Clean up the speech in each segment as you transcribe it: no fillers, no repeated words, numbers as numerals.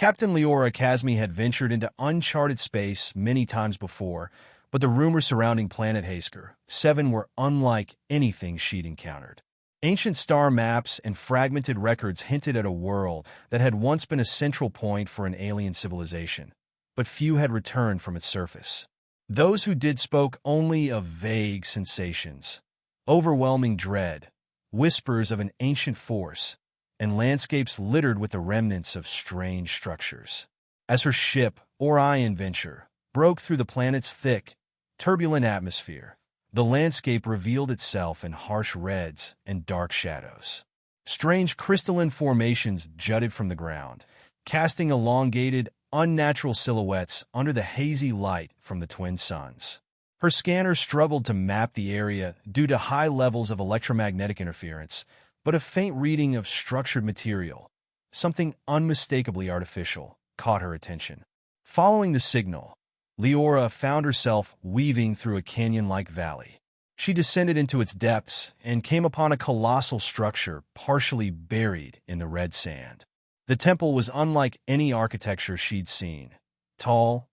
Captain Liora Kasmi had ventured into uncharted space many times before, but the rumors surrounding planet Hasker 7 were unlike anything she'd encountered. Ancient star maps and fragmented records hinted at a world that had once been a central point for an alien civilization, but few had returned from its surface. Those who did spoke only of vague sensations, overwhelming dread, whispers of an ancient force, and landscapes littered with the remnants of strange structures. As her ship, Orion Venture, broke through the planet's thick, turbulent atmosphere, the landscape revealed itself in harsh reds and dark shadows. Strange crystalline formations jutted from the ground, casting elongated, unnatural silhouettes under the hazy light from the twin suns. Her scanner struggled to map the area due to high levels of electromagnetic interference, but a faint reading of structured material, something unmistakably artificial, caught her attention. Following the signal, Liora found herself weaving through a canyon-like valley. She descended into its depths and came upon a colossal structure partially buried in the red sand. The temple was unlike any architecture she'd seen. Tall,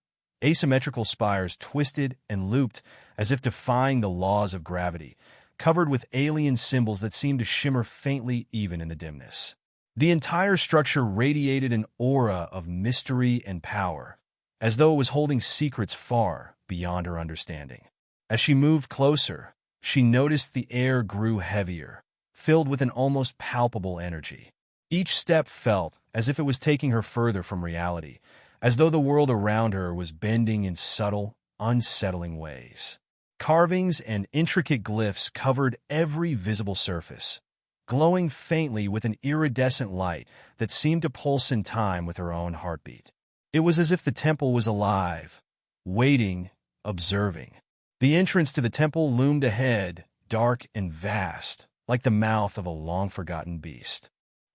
asymmetrical spires twisted and looped as if defying the laws of gravity, covered with alien symbols that seemed to shimmer faintly even in the dimness. The entire structure radiated an aura of mystery and power, as though it was holding secrets far beyond her understanding. As she moved closer, she noticed the air grew heavier, filled with an almost palpable energy. Each step felt as if it was taking her further from reality, as though the world around her was bending in subtle, unsettling ways. Carvings and intricate glyphs covered every visible surface, glowing faintly with an iridescent light that seemed to pulse in time with her own heartbeat. It was as if the temple was alive, waiting, observing. The entrance to the temple loomed ahead, dark and vast, like the mouth of a long-forgotten beast.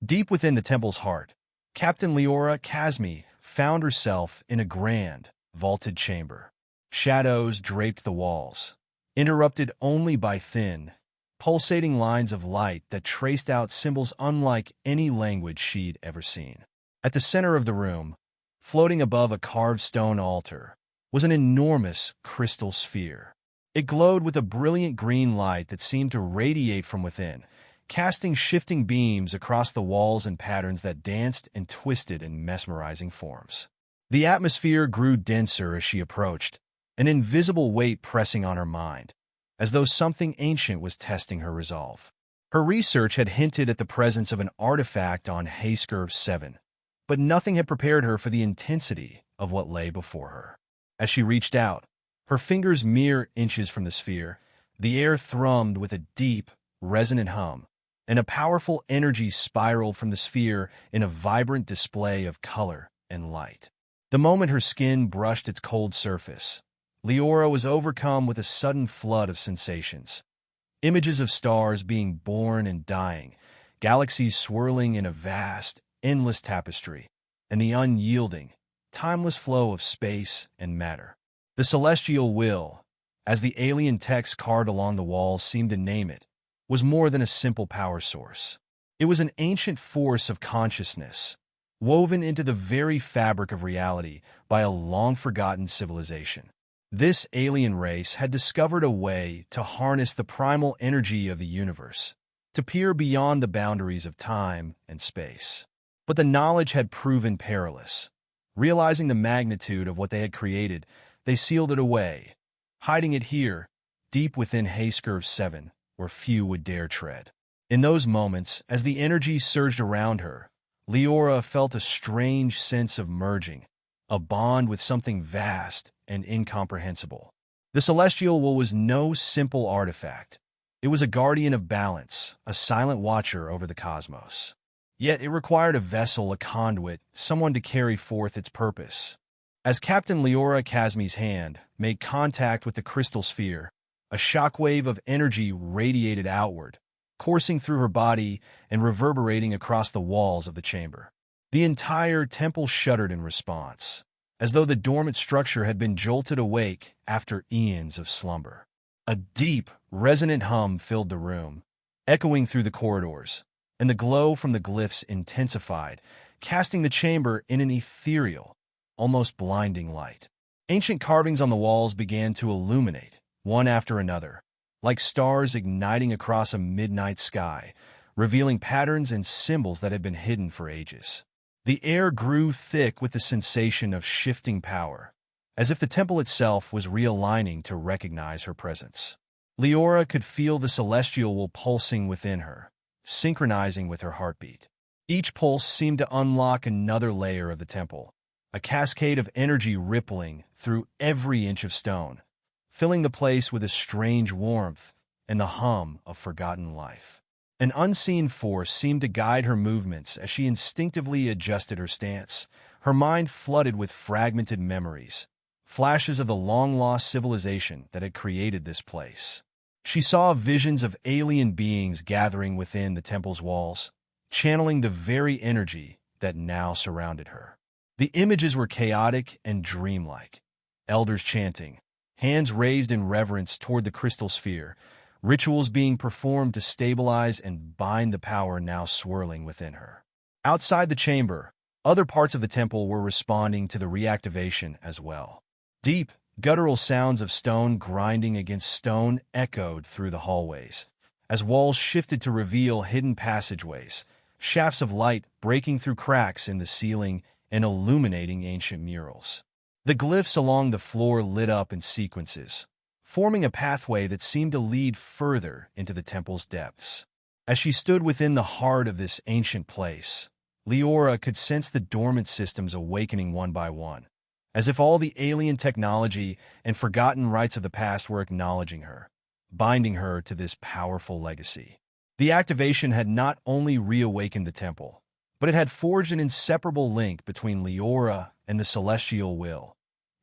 Deep within the temple's heart, Captain Liora Kasmi found herself in a grand, vaulted chamber. Shadows draped the walls, interrupted only by thin, pulsating lines of light that traced out symbols unlike any language she'd ever seen. At the center of the room, floating above a carved stone altar, was an enormous crystal sphere. It glowed with a brilliant green light that seemed to radiate from within, casting shifting beams across the walls in patterns that danced and twisted in mesmerizing forms. The atmosphere grew denser as she approached, an invisible weight pressing on her mind, as though something ancient was testing her resolve. Her research had hinted at the presence of an artifact on Hasker 7, but nothing had prepared her for the intensity of what lay before her. As she reached out, her fingers mere inches from the sphere, the air thrummed with a deep, resonant hum, and a powerful energy spiraled from the sphere in a vibrant display of color and light. The moment her skin brushed its cold surface, Liora was overcome with a sudden flood of sensations. Images of stars being born and dying, galaxies swirling in a vast, endless tapestry, and the unyielding, timeless flow of space and matter. The celestial will, as the alien text carved along the walls seemed to name it, was more than a simple power source. It was an ancient force of consciousness, woven into the very fabric of reality by a long-forgotten civilization. This alien race had discovered a way to harness the primal energy of the universe, to peer beyond the boundaries of time and space. But the knowledge had proven perilous. Realizing the magnitude of what they had created, they sealed it away, hiding it here, deep within Hasker 7, where few would dare tread. In those moments, as the energy surged around her, Liora felt a strange sense of merging, a bond with something vast and incomprehensible. The celestial will was no simple artifact. It was a guardian of balance, a silent watcher over the cosmos. Yet it required a vessel, a conduit, someone to carry forth its purpose. As Captain Liora Kasmi's hand made contact with the crystal sphere, a shockwave of energy radiated outward, coursing through her body and reverberating across the walls of the chamber. The entire temple shuddered in response, as though the dormant structure had been jolted awake after eons of slumber. A deep, resonant hum filled the room, echoing through the corridors, and the glow from the glyphs intensified, casting the chamber in an ethereal, almost blinding light. Ancient carvings on the walls began to illuminate, one after another, like stars igniting across a midnight sky, revealing patterns and symbols that had been hidden for ages. The air grew thick with the sensation of shifting power, as if the temple itself was realigning to recognize her presence. Liora could feel the celestial will pulsing within her, synchronizing with her heartbeat. Each pulse seemed to unlock another layer of the temple, a cascade of energy rippling through every inch of stone, filling the place with a strange warmth and the hum of forgotten life. An unseen force seemed to guide her movements as she instinctively adjusted her stance, her mind flooded with fragmented memories, flashes of the long-lost civilization that had created this place. She saw visions of alien beings gathering within the temple's walls, channeling the very energy that now surrounded her. The images were chaotic and dreamlike. Elders chanting, hands raised in reverence toward the crystal sphere, rituals being performed to stabilize and bind the power now swirling within her. Outside the chamber, other parts of the temple were responding to the reactivation as well. Deep, guttural sounds of stone grinding against stone echoed through the hallways, as walls shifted to reveal hidden passageways, shafts of light breaking through cracks in the ceiling and illuminating ancient murals. The glyphs along the floor lit up in sequences, forming a pathway that seemed to lead further into the temple's depths. As she stood within the heart of this ancient place, Liora could sense the dormant systems awakening one by one, as if all the alien technology and forgotten rites of the past were acknowledging her, binding her to this powerful legacy. The activation had not only reawakened the temple, but it had forged an inseparable link between Liora and the celestial will,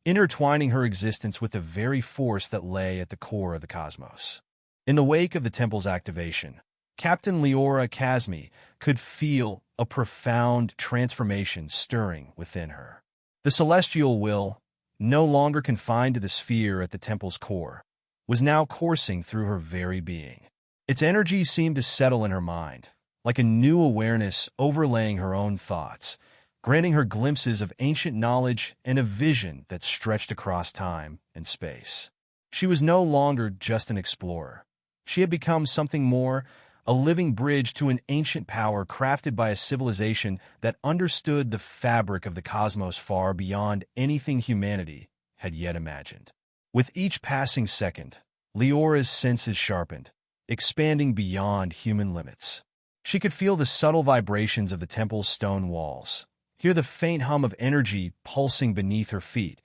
intertwining her existence with the very force that lay at the core of the cosmos. In the wake of the temple's activation, Captain Liora Kasmi could feel a profound transformation stirring within her. The celestial will, no longer confined to the sphere at the temple's core, was now coursing through her very being. Its energy seemed to settle in her mind, like a new awareness overlaying her own thoughts, granting her glimpses of ancient knowledge and a vision that stretched across time and space. She was no longer just an explorer. She had become something more, a living bridge to an ancient power crafted by a civilization that understood the fabric of the cosmos far beyond anything humanity had yet imagined. With each passing second, Liora's senses sharpened, expanding beyond human limits. She could feel the subtle vibrations of the temple's stone walls, hear the faint hum of energy pulsing beneath her feet,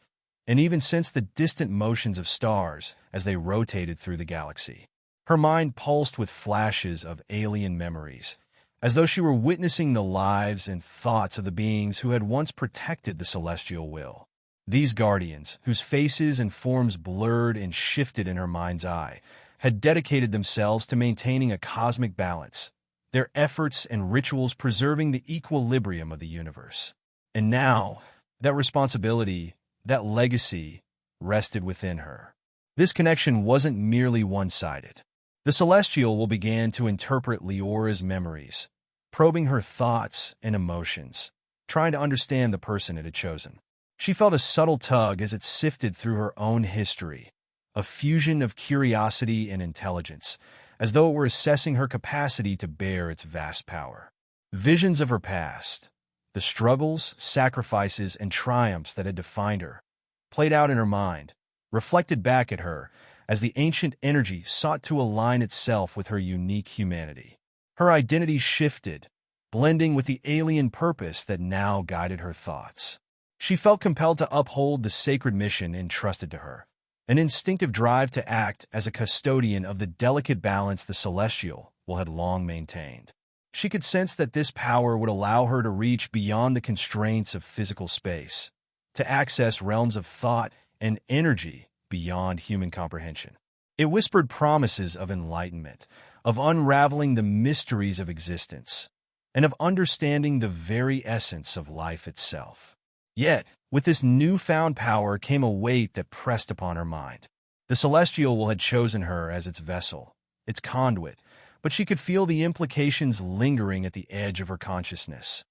and even sense the distant motions of stars as they rotated through the galaxy. Her mind pulsed with flashes of alien memories, as though she were witnessing the lives and thoughts of the beings who had once protected the celestial will. These guardians, whose faces and forms blurred and shifted in her mind's eye, had dedicated themselves to maintaining a cosmic balance, their efforts and rituals preserving the equilibrium of the universe. And now, that responsibility, that legacy, rested within her. This connection wasn't merely one-sided. The Celestial will began to interpret Liora's memories, probing her thoughts and emotions, trying to understand the person it had chosen. She felt a subtle tug as it sifted through her own history, a fusion of curiosity and intelligence, as though it were assessing her capacity to bear its vast power. Visions of her past, the struggles, sacrifices, and triumphs that had defined her, played out in her mind, reflected back at her as the ancient energy sought to align itself with her unique humanity. Her identity shifted, blending with the alien purpose that now guided her thoughts. She felt compelled to uphold the sacred mission entrusted to her, an instinctive drive to act as a custodian of the delicate balance the Celestial will had long maintained. She could sense that this power would allow her to reach beyond the constraints of physical space, to access realms of thought and energy beyond human comprehension. It whispered promises of enlightenment, of unraveling the mysteries of existence, and of understanding the very essence of life itself. Yet, with this newfound power came a weight that pressed upon her mind. The Celestial had chosen her as its vessel, its conduit, but she could feel the implications lingering at the edge of her consciousness.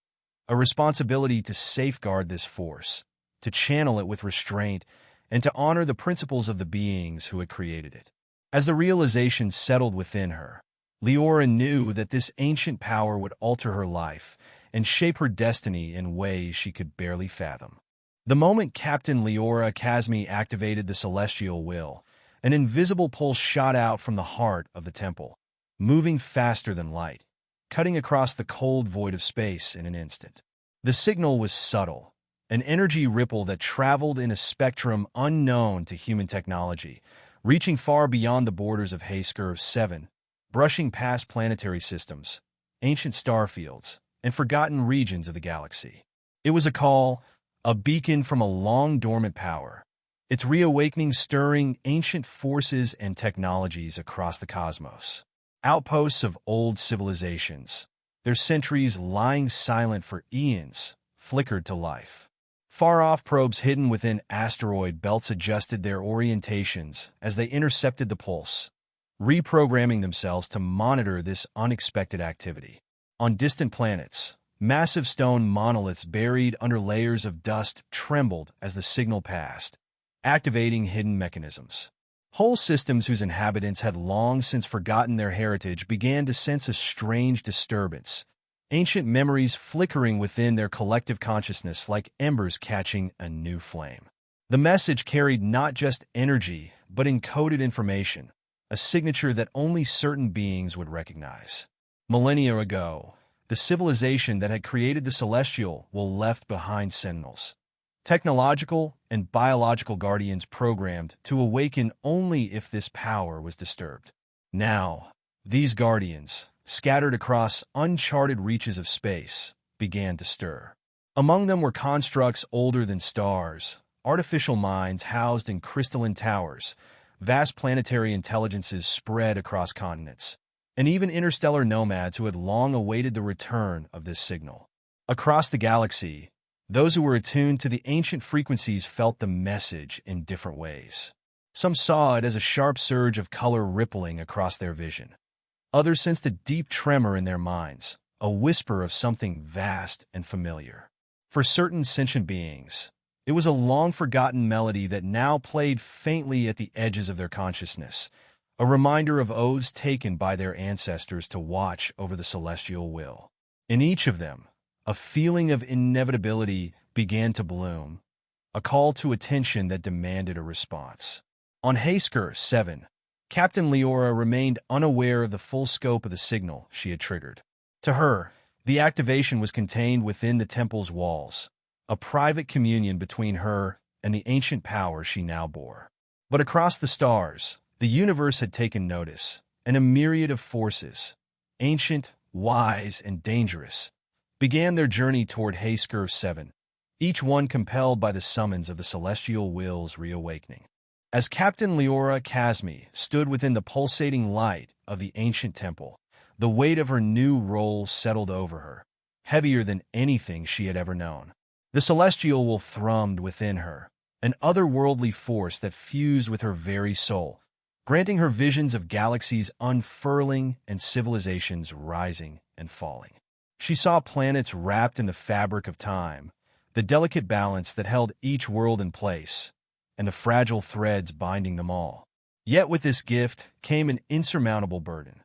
a responsibility to safeguard this force, to channel it with restraint, and to honor the principles of the beings who had created it. As the realization settled within her, Liora knew that this ancient power would alter her life and shape her destiny in ways she could barely fathom. The moment Captain Liora Kasmi activated the celestial will, an invisible pulse shot out from the heart of the temple, moving faster than light, cutting across the cold void of space in an instant. The signal was subtle, an energy ripple that traveled in a spectrum unknown to human technology, reaching far beyond the borders of Hasker 7, brushing past planetary systems, ancient star fields, and forgotten regions of the galaxy. It was a call, a beacon from a long-dormant power, its reawakening stirring ancient forces and technologies across the cosmos. Outposts of old civilizations, their centuries lying silent for eons, flickered to life. Far-off probes hidden within asteroid belts adjusted their orientations as they intercepted the pulse, reprogramming themselves to monitor this unexpected activity. On distant planets, massive stone monoliths buried under layers of dust trembled as the signal passed, activating hidden mechanisms. Whole systems whose inhabitants had long since forgotten their heritage began to sense a strange disturbance, ancient memories flickering within their collective consciousness like embers catching a new flame. The message carried not just energy, but encoded information, a signature that only certain beings would recognize. Millennia ago, the civilization that had created the celestial will left behind sentinels, technological and biological guardians programmed to awaken only if this power was disturbed. Now, these guardians, scattered across uncharted reaches of space, began to stir. Among them were constructs older than stars, artificial minds housed in crystalline towers, vast planetary intelligences spread across continents, and even interstellar nomads who had long awaited the return of this signal. Across the galaxy, those who were attuned to the ancient frequencies felt the message in different ways. Some saw it as a sharp surge of color rippling across their vision. Others sensed a deep tremor in their minds, a whisper of something vast and familiar. For certain sentient beings, it was a long-forgotten melody that now played faintly at the edges of their consciousness, a reminder of oaths taken by their ancestors to watch over the celestial will. In each of them, a feeling of inevitability began to bloom, a call to attention that demanded a response. On Hasker 7, Captain Liora remained unaware of the full scope of the signal she had triggered. To her, the activation was contained within the temple's walls, a private communion between her and the ancient power she now bore. But across the stars, the universe had taken notice, and a myriad of forces, ancient, wise, and dangerous, began their journey toward Hasker 7, each one compelled by the summons of the celestial will's reawakening. As Captain Liora Kasmi stood within the pulsating light of the ancient temple, the weight of her new role settled over her, heavier than anything she had ever known. The celestial will thrummed within her, an otherworldly force that fused with her very soul, granting her visions of galaxies unfurling and civilizations rising and falling. She saw planets wrapped in the fabric of time, the delicate balance that held each world in place, and the fragile threads binding them all. Yet with this gift came an insurmountable burden,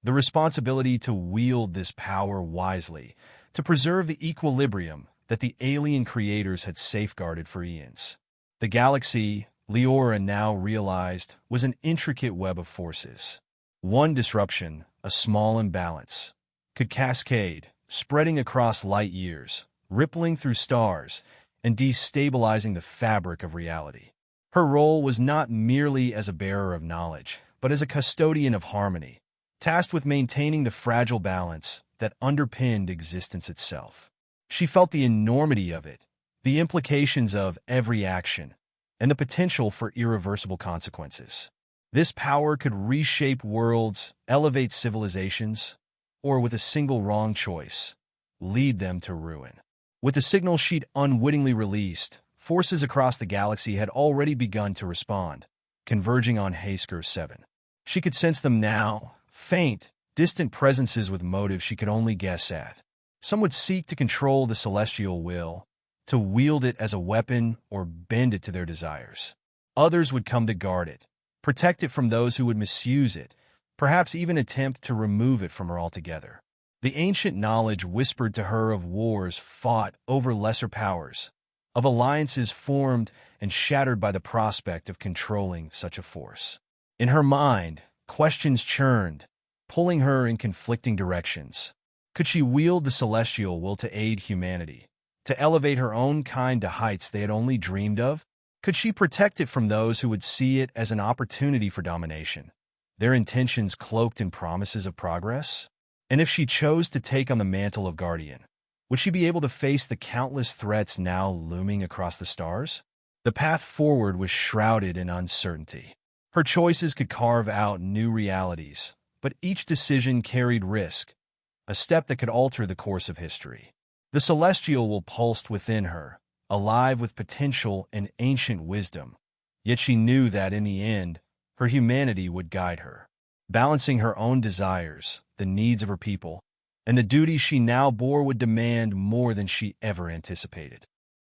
the responsibility to wield this power wisely, to preserve the equilibrium that the alien creators had safeguarded for eons. The galaxy, Liora now realized, was an intricate web of forces. One disruption, a small imbalance, could cascade, spreading across light years, rippling through stars, and destabilizing the fabric of reality. Her role was not merely as a bearer of knowledge, but as a custodian of harmony, tasked with maintaining the fragile balance that underpinned existence itself. She felt the enormity of it, the implications of every action, and the potential for irreversible consequences. This power could reshape worlds, elevate civilizations, or with a single wrong choice, lead them to ruin. With the signal she'd unwittingly released, forces across the galaxy had already begun to respond, converging on Hasker 7. She could sense them now, faint, distant presences with motives she could only guess at. Some would seek to control the celestial will, to wield it as a weapon or bend it to their desires. Others would come to guard it, protect it from those who would misuse it, perhaps even attempt to remove it from her altogether. The ancient knowledge whispered to her of wars fought over lesser powers, of alliances formed and shattered by the prospect of controlling such a force. In her mind, questions churned, pulling her in conflicting directions. Could she wield the celestial will to aid humanity, to elevate her own kind to heights they had only dreamed of? Could she protect it from those who would see it as an opportunity for domination, their intentions cloaked in promises of progress? And if she chose to take on the mantle of guardian, would she be able to face the countless threats now looming across the stars? The path forward was shrouded in uncertainty. Her choices could carve out new realities, but each decision carried risk, a step that could alter the course of history. The celestial will pulsed within her, alive with potential and ancient wisdom, yet she knew that in the end, her humanity would guide her, balancing her own desires, the needs of her people, and the duties she now bore would demand more than she ever anticipated.